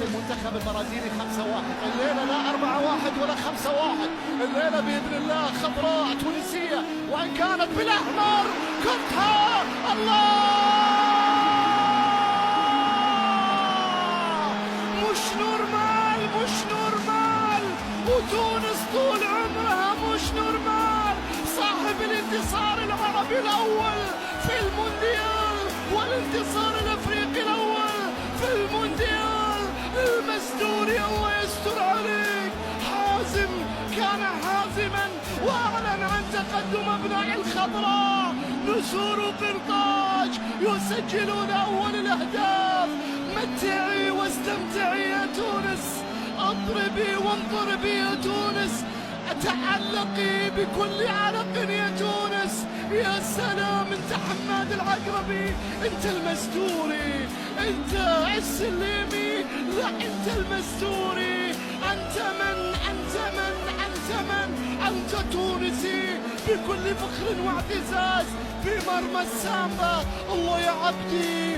المنتخب البرازيلي 5-1. الليلة لا 4-1 ولا 5-1، الليلة بإذن الله خضراء تونسية، وإن كانت بالأحمر. كرتها الله، مش نورمال مش نورمال، وتونس طول عمرها مش نورمال. صاحب الانتصار العربي الأول في المونديال والانتصار الأفريقي الأول في المونديال، المستوري الله يستر عليك. حازم كان حازما وأعلن عن تقدم أبناء الخضراء. نسور قرطاج يسجلون أول الأهداف. متعي واستمتعي يا تونس، اضربي وانضربي يا تونس، تعلقي بكل علق يا تونس. يا سلام، انت حماد العقربي، انت المستوري، انت السليمي، لا انت المستوري. انت من انت من انت من انت تونسي بكل فخر واعتزاز في مرمى السامبا. الله يا عبدي،